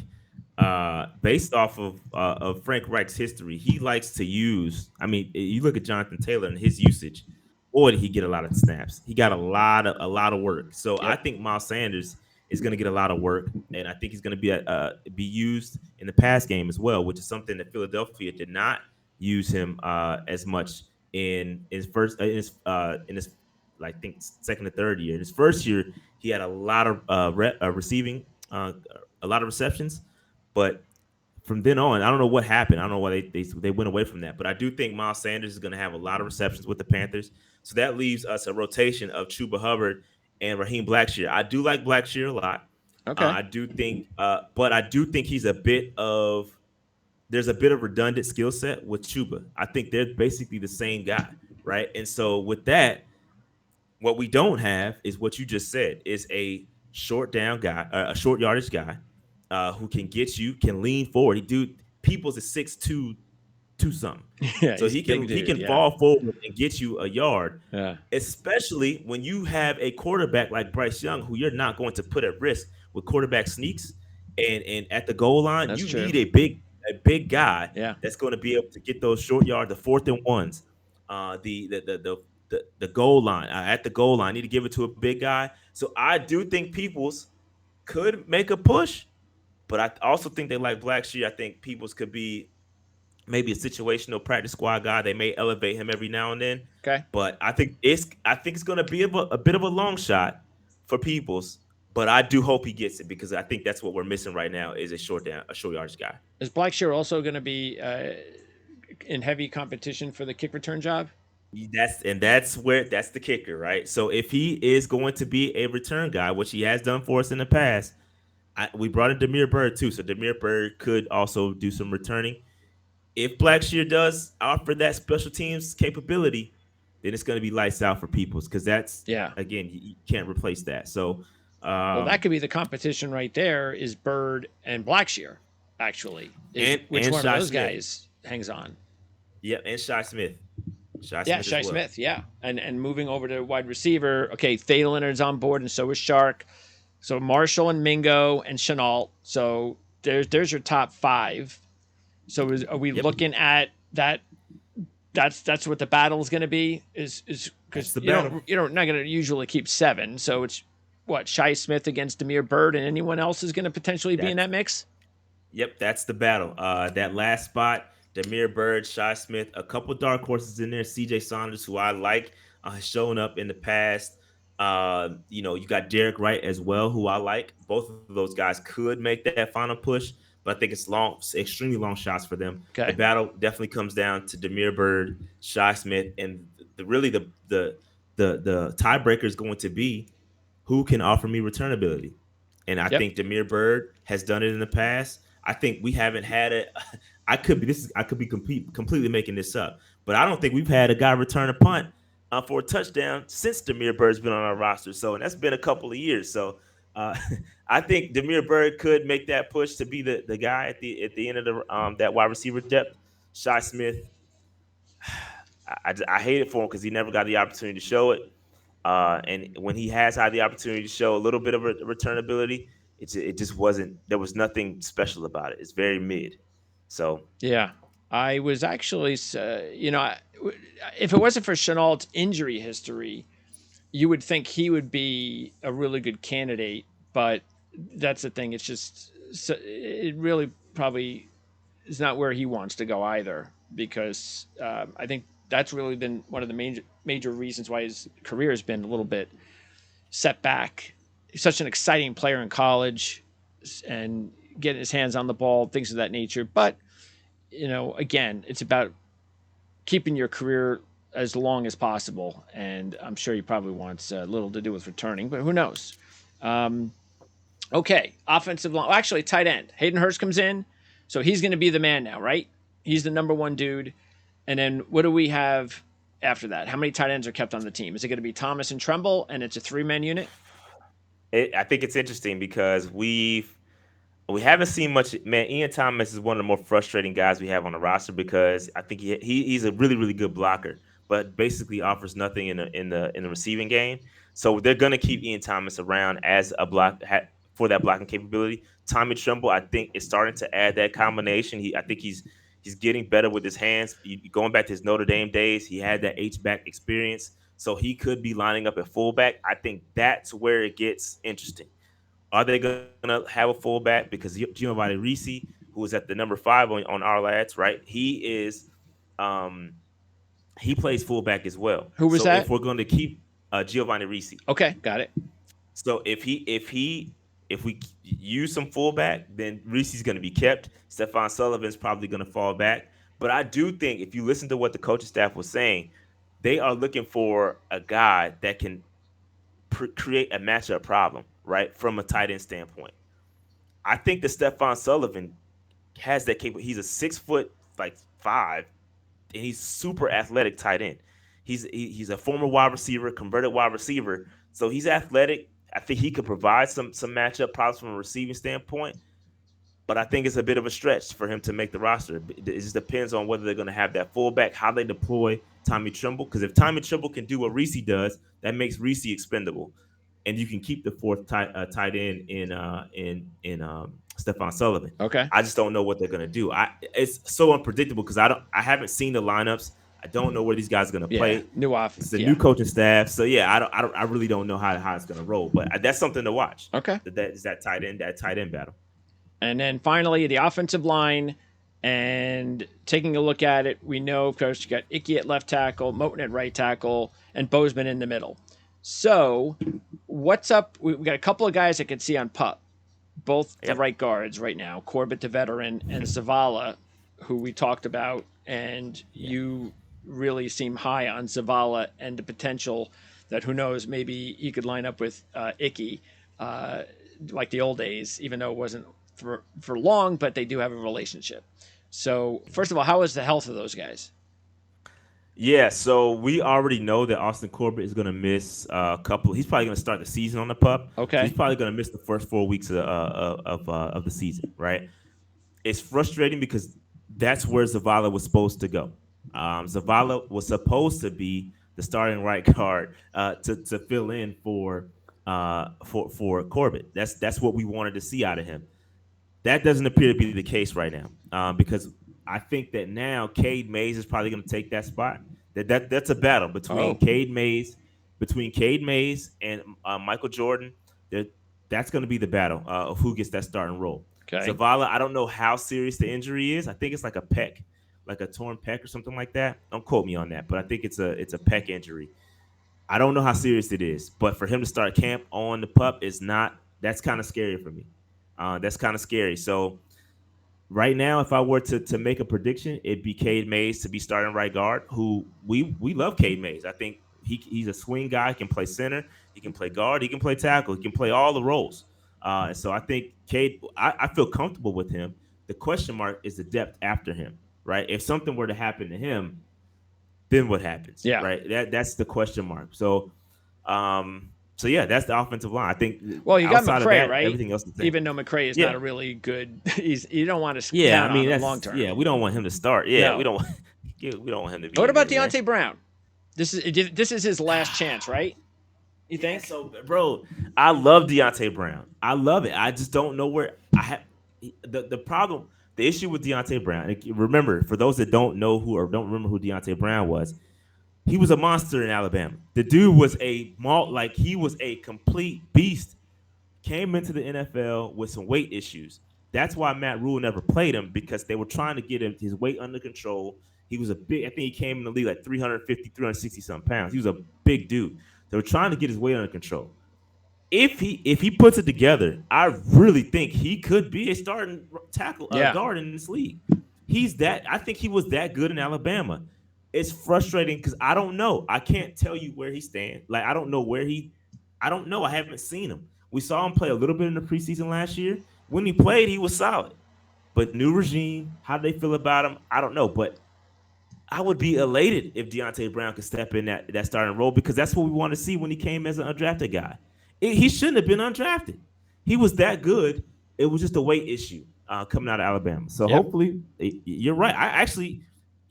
[SPEAKER 2] based off of Frank Reich's history, he likes to use. I mean, you look at Jonathan Taylor and his usage. Boy, did he get a lot of snaps? He got a lot of work. So yep. I think Miles Sanders is going to get a lot of work, and I think he's going to be used in the pass game as well, which is something that Philadelphia did not use him as much in his I think second or third year. In his first year, he had a lot of receiving, a lot of receptions, but from then on, I don't know what happened. I don't know why they went away from that, but I do think Miles Sanders is going to have a lot of receptions with the Panthers. So that leaves us a rotation of Chuba Hubbard and Raheem Blackshear. I do like Blackshear a lot.
[SPEAKER 1] Okay.
[SPEAKER 2] I do think, but I do think there's a bit of redundant skill set with Chuba. I think they're basically the same guy, right? And so with that, what we don't have is what you just said, is a short down guy, a short yardage guy who can lean forward. Peoples is 6'2", something.
[SPEAKER 1] Yeah,
[SPEAKER 2] so he can fall forward and get you a yard.
[SPEAKER 1] Yeah.
[SPEAKER 2] Especially when you have a quarterback like Bryce Young, who you're not going to put at risk with quarterback sneaks and at the goal line.
[SPEAKER 1] That's true.
[SPEAKER 2] Need a big guy that's going to be able to get those short yards, the 4th and 1s, the goal line, at the goal line. Need to give it to a big guy. So I do think Peoples could make a push, but I also think they like Blackshear. I think Peoples could be maybe a situational practice squad guy. They may elevate him every now and then.
[SPEAKER 1] Okay.
[SPEAKER 2] But I think it's going to be a bit of a long shot for Peoples, but I do hope he gets it because I think that's what we're missing right now is a short yardage guy.
[SPEAKER 1] Is Blackshear also going to be in heavy competition for the kick return job?
[SPEAKER 2] That's the kicker, right? So if he is going to be a return guy, which he has done for us in the past, we brought in Damiere Byrd too. So Damiere Byrd could also do some returning. If Blackshear does offer that special teams capability, then it's going to be lights out for Peoples because that's
[SPEAKER 1] Yeah.
[SPEAKER 2] again you can't replace that. So
[SPEAKER 1] Well, that could be the competition right there. Is Bird and Blackshear actually is which
[SPEAKER 2] and
[SPEAKER 1] one of
[SPEAKER 2] Shy
[SPEAKER 1] those
[SPEAKER 2] Smith,
[SPEAKER 1] guys hangs on?
[SPEAKER 2] yeah, and Shy
[SPEAKER 1] Yeah,
[SPEAKER 2] Smith as
[SPEAKER 1] Shy
[SPEAKER 2] well.
[SPEAKER 1] Smith. Yeah, and moving over to wide receiver. Okay, Thea Leonard's on board, and so is Shark. So Marshall and Mingo and Chenault. So there's your top five. So are we
[SPEAKER 2] Yep,
[SPEAKER 1] looking at that? That's what the battle is going to be. Is
[SPEAKER 2] that's
[SPEAKER 1] because
[SPEAKER 2] the battle.
[SPEAKER 1] you don't not going to usually keep seven. So it's what Shy Smith against Demir Bird, and anyone else is going to potentially be in
[SPEAKER 2] That's
[SPEAKER 1] that mix.
[SPEAKER 2] Yep, that's the battle. That last spot, Demir Bird, Shy Smith, a couple dark horses in there. CJ Saunders, who I like, has shown up in the past. You got Derek Wright as well, who I like. Both of those guys could make that final push, but I think it's extremely long shots for them. The
[SPEAKER 1] Okay.
[SPEAKER 2] battle definitely comes down to Demir Bird, Shy Smith, and the tiebreaker is going to be who can offer me return ability. And I
[SPEAKER 1] Yep.
[SPEAKER 2] think Demir Bird has done it in the past. I think we haven't had it. I could be completely making this up, but I don't think we've had a guy return a punt for a touchdown since Demir Bird's been on our roster. So, and that's been a couple of years. So, uh, I think Demir Bird could make that push to be the guy at the end of that wide receiver depth. Shy Smith, I hate it for him because he never got the opportunity to show it. And when he has had the opportunity to show a little bit of return ability, it just wasn't. There was nothing special about it. It's very mid. So
[SPEAKER 1] Yeah. I was actually, if it wasn't for Chenault's injury history, you would think he would be a really good candidate. But that's the thing. It's just, it really probably is not where he wants to go either, because I think that's really been one of the major reasons why his career has been a little bit set back. He's such an exciting player in college and getting his hands on the ball, things of that nature. But again, it's about keeping your career as long as possible. And I'm sure he probably wants little to do with returning, but who knows? Um, okay, offensive line. Well, actually, tight end. Hayden Hurst comes in, so he's going to be the man now, right? He's the number one dude. And then what do we have after that? How many tight ends are kept on the team? Is it going to be Thomas and Tremble, and it's a three-man unit?
[SPEAKER 2] I think it's interesting because we haven't seen much. Man, Ian Thomas is one of the more frustrating guys we have on the roster because I think he's a really really good blocker, but basically offers nothing in the receiving game. So they're gonna keep Ian Thomas around as a for that blocking capability. Tommy Tremble, I think, is starting to add that combination. I think he's getting better with his hands. Going back to his Notre Dame days, he had that H back experience, so he could be lining up at fullback. I think that's where it gets interesting. Are they going to have a fullback? Because Giovanni Risi, who is at the number 5 on our lads, right? Um, he plays fullback as well.
[SPEAKER 1] Who was
[SPEAKER 2] So if
[SPEAKER 1] that?
[SPEAKER 2] we're going to keep Giovanni Risi,
[SPEAKER 1] Okay, got it.
[SPEAKER 2] so if we use some fullback, then Risi's going to be kept. Stephon Sullivan's probably going to fall back. But I do think if you listen to what the coaching staff was saying, they are looking for a guy that can create a matchup problem, right, from a tight end standpoint. I think that Stephon Sullivan has that capability. He's a 6 foot like 5, and he's super athletic tight end. He's a former wide receiver, converted wide receiver, so he's athletic. I think he could provide some matchup problems from a receiving standpoint. But I think it's a bit of a stretch for him to make the roster. It just depends on whether they're going to have that fullback, how they deploy Tommy Tremble. Because if Tommy Tremble can do what Reese does, that makes Reese expendable, and you can keep the fourth tight end in Stephon Sullivan.
[SPEAKER 1] Okay.
[SPEAKER 2] I just don't know what they're going to do. It's so unpredictable because I haven't seen the lineups. I don't know where these guys are going to play.
[SPEAKER 1] New offense.
[SPEAKER 2] It's a new coaching staff, so yeah, I really don't know how it's going to roll. But that's something to watch.
[SPEAKER 1] Okay.
[SPEAKER 2] That is that tight end battle.
[SPEAKER 1] And then finally, the offensive line. And taking a look at it, we know, of course, you got Icky at left tackle, Moten at right tackle, and Bozeman in the middle. So, what's up? We got a couple of guys I can see on PUP, both the right guards right now, Corbett, the veteran, and Zavala, who we talked about. And you really seem high on Zavala and the potential that, who knows, maybe he could line up with Icky like the old days, even though it wasn't for long, but they do have a relationship. So first of all, how is the health of those guys?
[SPEAKER 2] Yeah, so we already know that Austin Corbett is going to miss a couple. He's probably going to start the season on the pup.
[SPEAKER 1] Okay.
[SPEAKER 2] So he's probably going to miss the first 4 weeks of the season, right? It's frustrating because that's where Zavala was supposed to go. Zavala was supposed to be the starting right guard to fill in for Corbett. That's what we wanted to see out of him. That doesn't appear to be the case right now because I think that now Cade Mays is probably going to take that spot. That's a battle between Cade Mays and Michael Jordan. That's going to be the battle of who gets that starting role.
[SPEAKER 1] Okay.
[SPEAKER 2] Zavala, I don't know how serious the injury is. I think it's like a pec, like a torn pec or something like that. Don't quote me on that, but I think it's a pec injury. I don't know how serious it is, but for him to start camp on the pup is not. That's kind of scary for me. That's kind of scary. So right now, if I were to make a prediction, it'd be Cade Mays to be starting right guard. Who we love Cade Mays. I think he's a swing guy. He can play center. He can play guard. He can play tackle. He can play all the roles. And so I think Cade, I feel comfortable with him. The question mark is the depth after him, right? If something were to happen to him, then what happens?
[SPEAKER 1] Yeah.
[SPEAKER 2] Right. That's the question mark. So, yeah, that's the offensive line. I think.
[SPEAKER 1] Well, you got McCray, right?
[SPEAKER 2] Everything else,
[SPEAKER 1] even though McCray is not a really good. You don't want to. Count on him long term.
[SPEAKER 2] Yeah, we don't want him to start. Yeah, no. we don't want him to be.
[SPEAKER 1] What about Deontay Brown? This is his last chance, right? You think?
[SPEAKER 2] So, bro, I love Deontay Brown. I love it. I just don't know where I have the problem. The issue with Deontay Brown. Remember, for those that don't know who or don't remember who Deontay Brown was, he was a monster in Alabama. The dude was he was a complete beast. Came into the NFL with some weight issues. That's why Matt Rule never played him, because they were trying to get his weight under control. He was I think he came in the league like 350, 360 something pounds. He was a big dude. They were trying to get his weight under control. If he puts it together, I really think he could be a starting tackle guard in this league. I think he was that good in Alabama. It's frustrating because I don't know. I can't tell you where he stands. Like, I don't know I don't know. I haven't seen him. We saw him play a little bit in the preseason last year. When he played, he was solid. But new regime, how do they feel about him? I don't know. But I would be elated if Deontay Brown could step in that starting role, because that's what we want to see when he came as an undrafted guy. He shouldn't have been undrafted. He was that good. It was just a weight issue coming out of Alabama. So hopefully, you're right.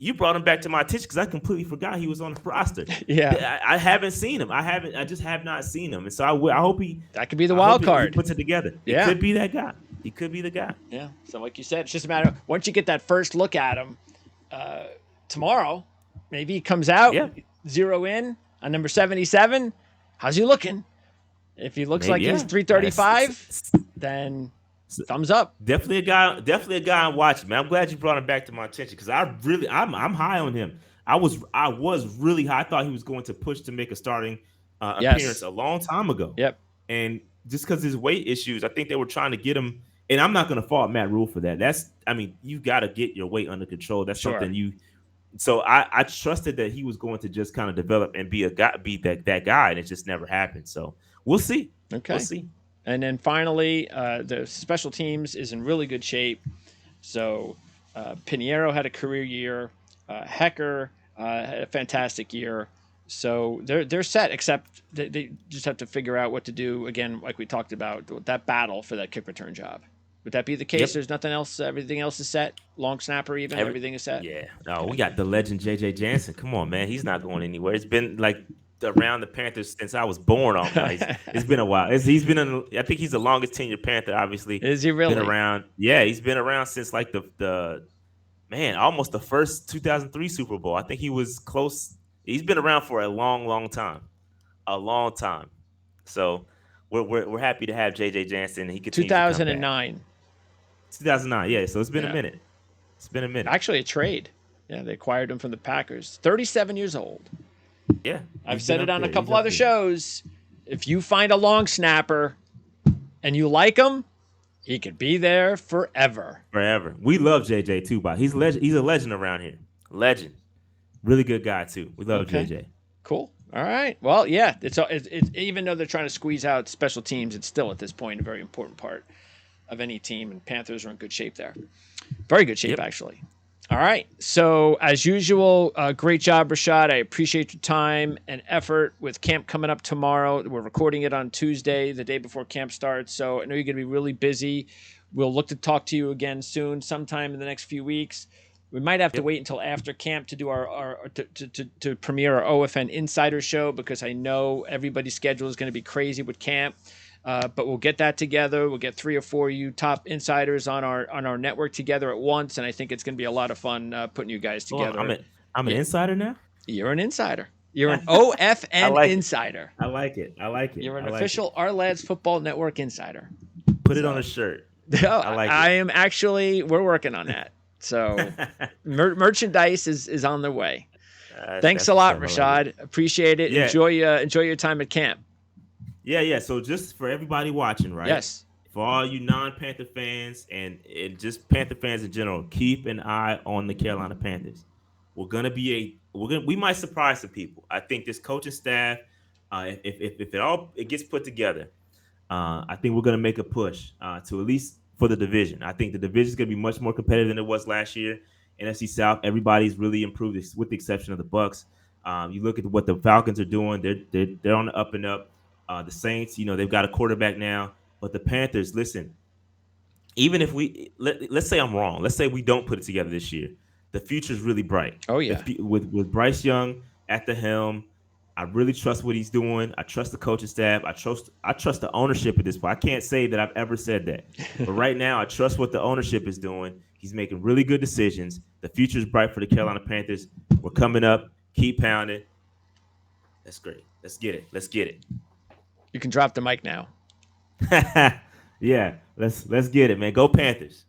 [SPEAKER 2] You brought him back to my attention because I completely forgot he was on the roster.
[SPEAKER 1] Yeah,
[SPEAKER 2] I haven't seen him. I just have not seen him, and so I hope
[SPEAKER 1] that could be the wild card.
[SPEAKER 2] He puts it together. He could be that guy. He could be the guy.
[SPEAKER 1] Yeah. So like you said, it's just a matter of once you get that first look at him tomorrow, maybe he comes out, zero in on number 77. How's he looking? If he looks like he's 335, then thumbs up.
[SPEAKER 2] Definitely a guy I'm watching, man. I'm glad you brought him back to my attention, because I'm high on him. I was really high. I thought he was going to push to make a starting appearance a long time ago.
[SPEAKER 1] Yep.
[SPEAKER 2] And just because his weight issues, I think they were trying to get him. And I'm not going to fault Matt Rule for that. You got to get your weight under control. That's something you. So I trusted that he was going to just kind of develop and be that guy, and it just never happened. So we'll see.
[SPEAKER 1] Okay.
[SPEAKER 2] We'll see.
[SPEAKER 1] And then finally, the special teams is in really good shape. So Pinheiro had a career year. Hecker had a fantastic year. So they're set, except they just have to figure out what to do, again, like we talked about, that battle for that kick return job. Would that be the case? Yep. There's nothing else. Everything else is set. Long snapper, even everything is set.
[SPEAKER 2] Yeah. No, we got the legend JJ Jansen. Come on, man. He's not going anywhere. It's been like around the Panthers since I was born. It's been a while. He's been I think he's the longest tenured Panther. Obviously,
[SPEAKER 1] is he really
[SPEAKER 2] been around? Yeah, he's been around since like almost the first 2003 Super Bowl. I think he was close. He's been around for a long, long time. So we're happy to have JJ Jansen. He continues
[SPEAKER 1] 2009.
[SPEAKER 2] 2009, yeah. So it's been a minute.
[SPEAKER 1] Actually, a trade. Yeah, they acquired him from the Packers. 37 years old.
[SPEAKER 2] Yeah.
[SPEAKER 1] I've said it on a couple other shows. If you find a long snapper and you like him, he could be there forever.
[SPEAKER 2] We love JJ too, but he's a legend around here. Legend. Really good guy too. We love
[SPEAKER 1] Okay.
[SPEAKER 2] JJ.
[SPEAKER 1] Cool. All right. Well, yeah. It's even though they're trying to squeeze out special teams, it's still at this point a very important part of any team, and Panthers are in good shape there. Very good shape,
[SPEAKER 2] Yep.
[SPEAKER 1] actually. All right. So, as usual, great job, Rashad. I appreciate your time and effort with camp coming up tomorrow. We're recording it on Tuesday, the day before camp starts. So, I know you're going to be really busy. We'll look to talk to you again soon, sometime in the next few weeks. We might have to
[SPEAKER 2] Yep.
[SPEAKER 1] wait until after camp to do to premiere our OFN Insider show, because I know everybody's schedule is going to be crazy with camp. But we'll get that together. We'll get 3 or 4 of you top insiders on our network together at once, and I think it's going to be a lot of fun putting you guys
[SPEAKER 2] Oh,
[SPEAKER 1] together.
[SPEAKER 2] I'm an insider now.
[SPEAKER 1] You're an insider. You're an
[SPEAKER 2] I
[SPEAKER 1] OFN
[SPEAKER 2] like
[SPEAKER 1] insider.
[SPEAKER 2] it. I like it. I like it.
[SPEAKER 1] You're an
[SPEAKER 2] I like
[SPEAKER 1] official Our Lads Football Network insider.
[SPEAKER 2] Put it on a shirt. I like it.
[SPEAKER 1] I am actually. We're working on that. So merchandise is on the way. Thanks a lot, Rashad. Appreciate it.
[SPEAKER 2] Yeah.
[SPEAKER 1] Enjoy your time at camp.
[SPEAKER 2] Yeah. So just for everybody watching, right?
[SPEAKER 1] Yes.
[SPEAKER 2] For all you non-Panther fans and just Panther fans in general, keep an eye on the Carolina Panthers. We might surprise some people. I think this coaching staff, if it gets put together, I think we're gonna make a push to at least for the division. I think the division is gonna be much more competitive than it was last year. NFC South, everybody's really improved, with the exception of the Bucks. You look at what the Falcons are doing; they're on the up and up. The Saints, they've got a quarterback now, but the Panthers, listen. Even if let's say I'm wrong, let's say we don't put it together this year, the future is really bright.
[SPEAKER 1] Oh yeah,
[SPEAKER 2] with Bryce Young at the helm, I really trust what he's doing. I trust the coaching staff. I trust the ownership at this point. I can't say that I've ever said that, but right now I trust what the ownership is doing. He's making really good decisions. The future is bright for the Carolina Panthers. We're coming up. Keep pounding. That's great. Let's get it. Let's get it.
[SPEAKER 1] You can drop the mic now.
[SPEAKER 2] Yeah, let's get it, man. Go Panthers.